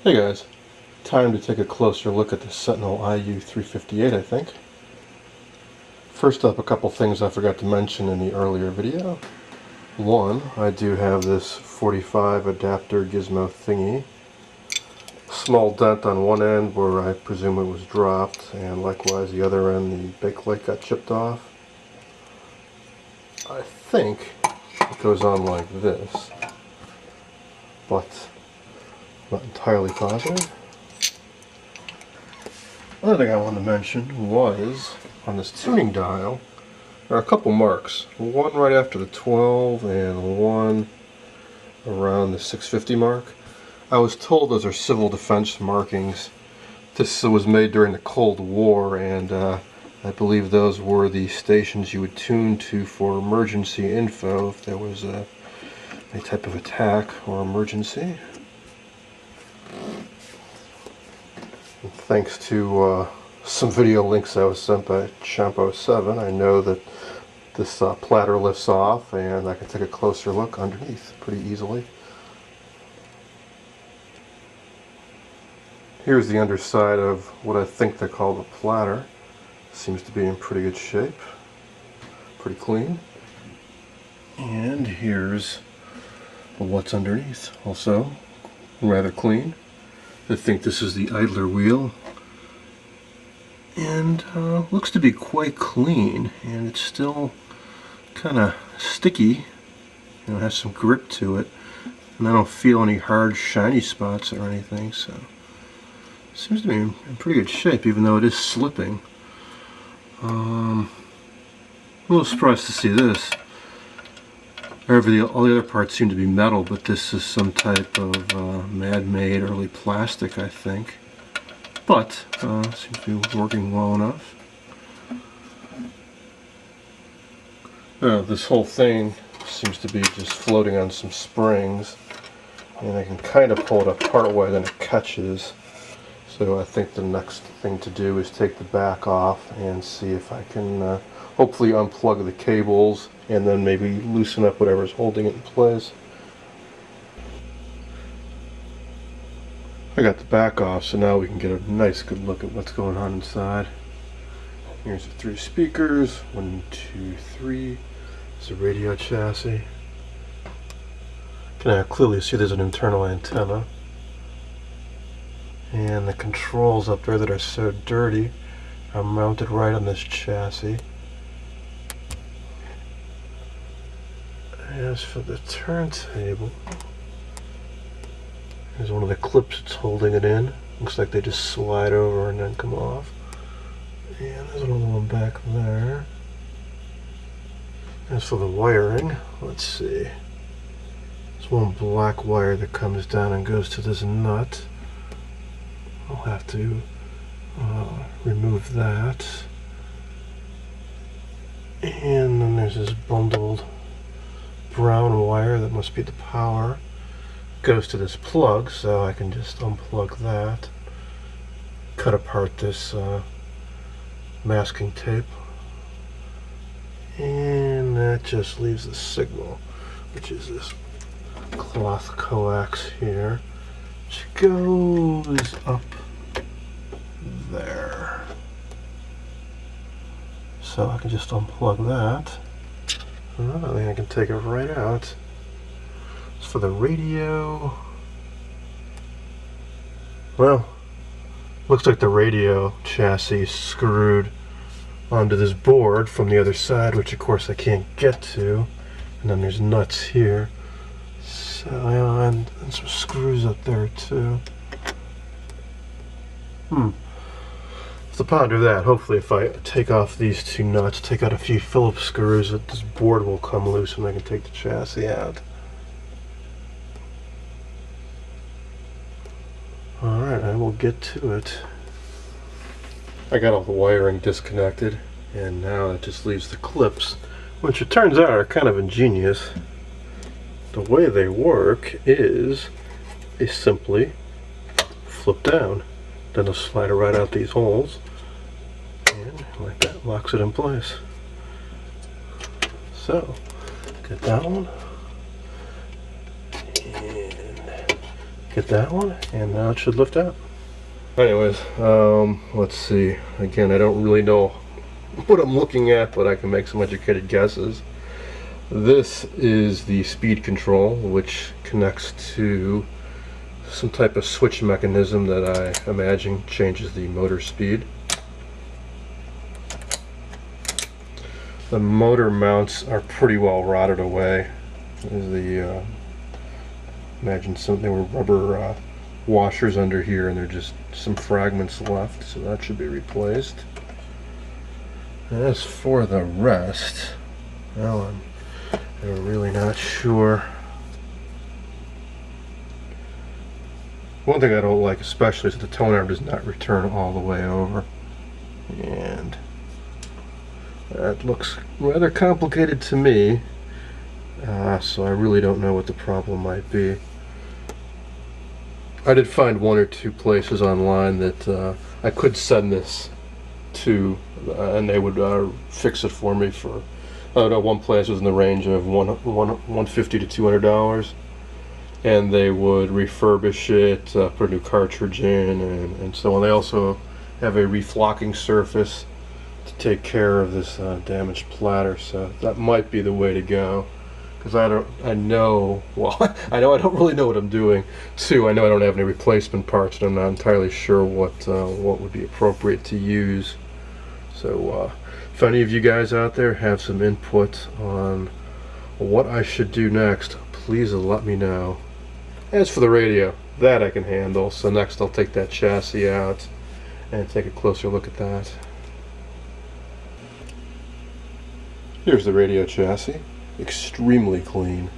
Hey guys, time to take a closer look at the Sentinel IU-358, I think. First up, a couple things I forgot to mention in the earlier video. One, I do have this 45 adapter gizmo thingy. Small dent on one end where I presume it was dropped, and likewise the other end, the bakelite got chipped off. I think it goes on like this, but I'm not entirely positive. Another thing I wanted to mention was, on this tuning dial, there are a couple marks. One right after the 12 and one around the 650 mark. I was told those are civil defense markings. This was made during the Cold War, and I believe those were the stations you would tune to for emergency info if there was a type of attack or emergency. And thanks to some video links I was sent by Champo7, I know that this platter lifts off and I can take a closer look underneath pretty easily. Here's the underside of what I think they call the platter. Seems to be in pretty good shape, pretty clean. And here's what's underneath, also rather clean. I think this is the idler wheel, and looks to be quite clean, and it's still kind of sticky, has some grip to it, and I don't feel any hard shiny spots or anything, so it seems to be in pretty good shape, even though it is slipping. A little surprised to see this. All the other parts seem to be metal, but this is some type of man-made early plastic, I think. But seems to be working well enough. This whole thing seems to be just floating on some springs, and I can kind of pull it up part way, then it catches. So I think the next thing to do is take the back off and see if I can hopefully unplug the cables and then maybe loosen up whatever's holding it in place. I got the back off, so now we can get a nice good look at what's going on inside. Here's the 3 speakers, 1, 2, 3. It's a radio chassis. Can I clearly see there's an internal antenna. And the controls up there that are so dirty are mounted right on this chassis. As for the turntable, here's one of the clips that's holding it in. Looks like they just slide over and then come off. And there's another one back there. As for the wiring, let's see. There's one black wire that comes down and goes to this nut. I'll have to remove that. And then there's this bundled brown wire that must be the power. Goes to this plug, so I can just unplug that. Cut apart this masking tape. And that just leaves the signal, which is this cloth coax here, which goes up there. So I can just unplug that. I think I can take it right out. As for the radio, well, looks like the radio chassis is screwed onto this board from the other side, which of course I can't get to. And then there's nuts here. So, and some screws up there too. To ponder that, hopefully if I take off these 2 nuts, take out a few Phillips screws, that this board will come loose and I can take the chassis out. Alright, I will get to it. I got all the wiring disconnected, and now it just leaves the clips, which it turns out are kind of ingenious. The way they work is they simply flip down. Then they'll slide it right out these holes, and like that locks it in place. So, get that one, and get that one, and now it should lift out. Anyways, let's see. Again, I don't really know what I'm looking at, but I can make some educated guesses. This is the speed control, which connects to some type of switch mechanism that I imagine changes the motor speed. The motor mounts are pretty well rotted away. Imagine they were rubber washers under here, and there are just some fragments left, so that should be replaced. As for the rest, well, I'm really not sure. One thing I don't like especially is that the tone arm does not return all the way over, and that looks rather complicated to me, so I really don't know what the problem might be. I did find one or two places online that I could send this to, and they would fix it for me for, I don't know, one place was in the range of $150 to $200, and they would refurbish it, put a new cartridge in, and so on. They also have a reflocking surface to take care of this damaged platter, so that might be the way to go. Because I know I don't really know what I'm doing. Two, I know I don't have any replacement parts, and I'm not entirely sure what would be appropriate to use. So if any of you guys out there have some input on what I should do next, please let me know. As for the radio, that I can handle, so next I'll take that chassis out and take a closer look at that. Here's the radio chassis. Extremely clean,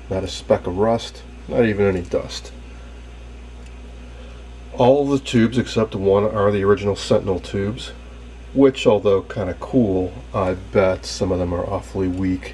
not a speck of rust, not even any dust. All the tubes except one are the original Sentinel tubes, which, although kind of cool, I bet some of them are awfully weak.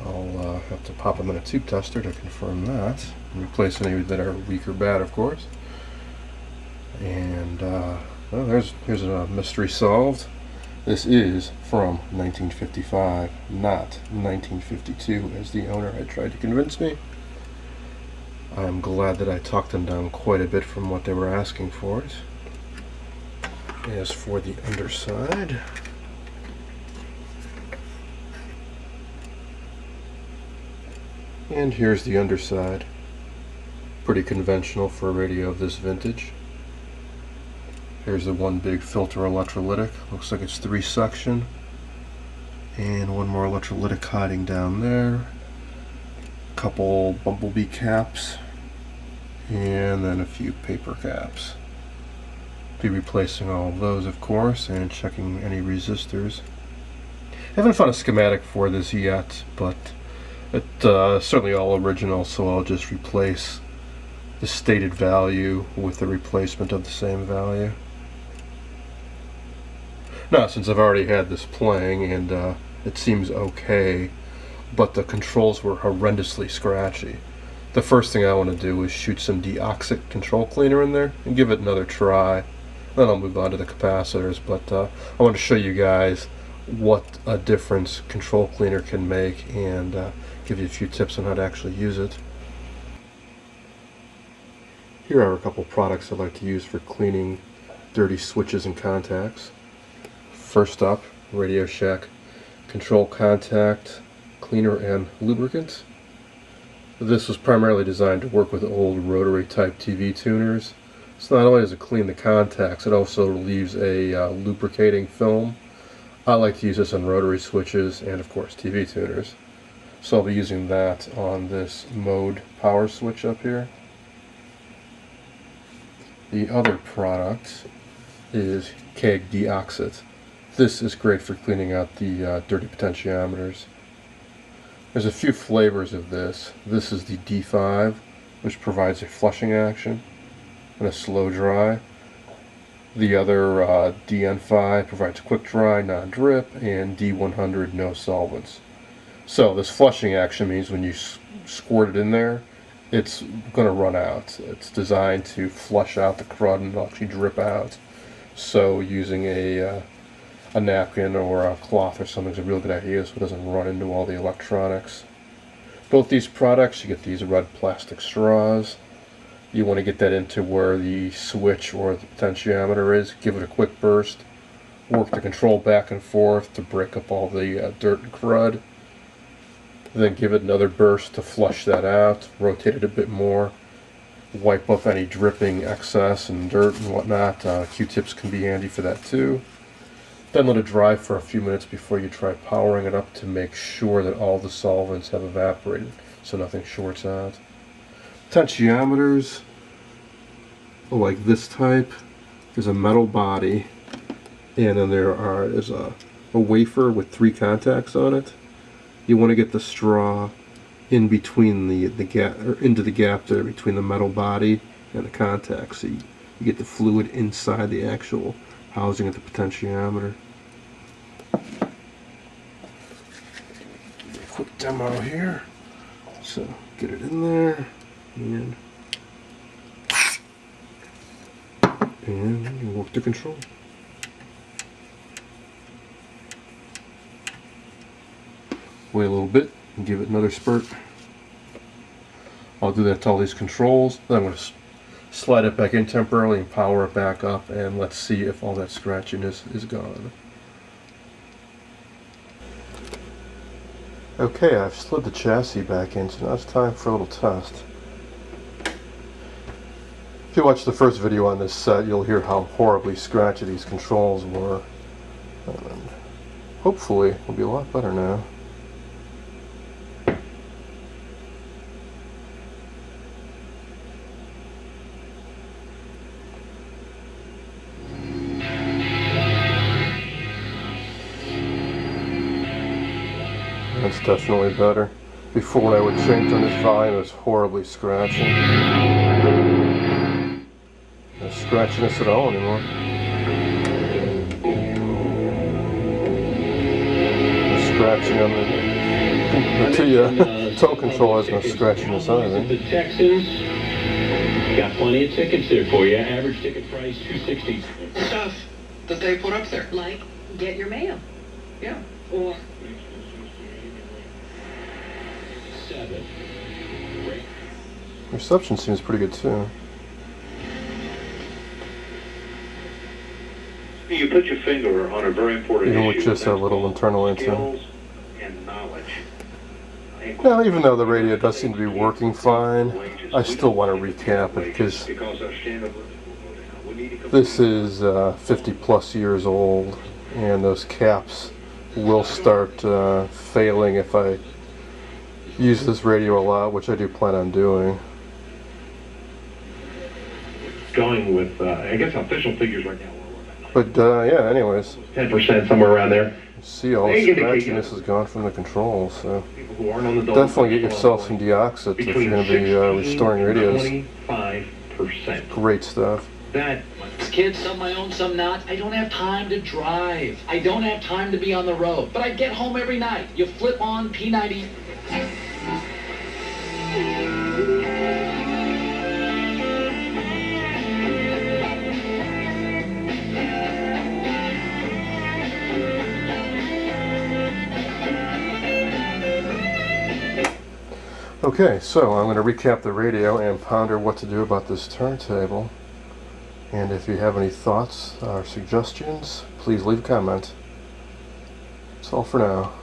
I'll have to pop them in a tube tester to confirm that, and replace any that are weak or bad, of course. And well, here's a mystery solved. This is from 1955, not 1952, as the owner had tried to convince me. I'm glad that I talked them down quite a bit from what they were asking for it. As for the underside, and here's the underside. Pretty conventional for a radio of this vintage. Here's the one big filter electrolytic. Looks like it's 3-section. And one more electrolytic hiding down there. Couple bumblebee caps. And then a few paper caps. Be replacing all of those, of course, and checking any resistors. I haven't found a schematic for this yet, but it's certainly all original, so I'll just replace the stated value with the replacement of the same value. Now, since I've already had this playing and it seems okay, but the controls were horrendously scratchy, the first thing I want to do is shoot some deoxit control cleaner in there and give it another try. Then I'll move on to the capacitors, but I want to show you guys what a difference control cleaner can make and give you a few tips on how to actually use it. Here are a couple products I like to use for cleaning dirty switches and contacts. First up, Radio Shack Control Contact Cleaner and Lubricant. This was primarily designed to work with old rotary type TV tuners. So not only does it clean the contacts, it also relieves a lubricating film. I like to use this on rotary switches and of course TV tuners. So I'll be using that on this mode power switch up here. The other product is Keg Deoxit. This is great for cleaning out the dirty potentiometers. There's a few flavors of this. This is the D5, which provides a flushing action and a slow dry. The other DN5 provides quick dry, non-drip, and D100 no solvents. So this flushing action means when you squirt it in there, it's going to run out. It's designed to flush out the crud and actually drip out. So using a napkin or a cloth or something is a real good idea so it doesn't run into all the electronics. Both these products, you get these red plastic straws. You want to get that into where the switch or the potentiometer is. Give it a quick burst. Work the control back and forth to break up all the dirt and crud. Then give it another burst to flush that out. Rotate it a bit more. Wipe off any dripping excess and dirt and whatnot. Q-tips can be handy for that too. Then let it dry for a few minutes before you try powering it up to make sure that all the solvents have evaporated so nothing shorts out. Potentiometers like this type, there's a metal body, and then there's a wafer with 3 contacts on it. You want to get the straw in between the gap, or into the gap there between the metal body and the contacts, so you get the fluid inside the actual housing of the potentiometer. Quick demo here. So get it in there, and you work the control. Wait a little bit and give it another spurt. I'll do that to all these controls. Then I'm going to slide it back in temporarily and power it back up, and let's see if all that scratchiness is gone. Okay, I've slid the chassis back in, so now it's time for a little test. If you watched the first video on this set, you'll hear how horribly scratchy these controls were. And hopefully it'll be a lot better now. That's definitely better. Before, when I would change on this volume, it was horribly scratching. No scratchiness at all anymore. No scratching on the toe control has no scratchiness either. The Texans got plenty of tickets there for you. Average ticket price $260. Stuff that they put up there. Like, get your mail. Yeah. Or reception seems pretty good too. You put your finger on a very important issue. Even with just a little internal antenna. Skills and knowledge. Now, even though the radio does seem to be working fine, I still want to recap it because this is 50 plus years old, and those caps will start failing if I use this radio a lot, which I do plan on doing. Going with, I guess, official figures right now. But yeah, anyways, 10%, somewhere around there. See, all the scratchiness is gone from the controls, so definitely get yourself some deoxit if you're going to be restoring radios. 25%. Great stuff. that. Kids, some my own, some not. I don't have time to drive. I don't have time to be on the road. But I get home every night. You flip on P90. Okay, so I'm going to recap the radio and ponder what to do about this turntable. And if you have any thoughts or suggestions, please leave a comment. That's all for now.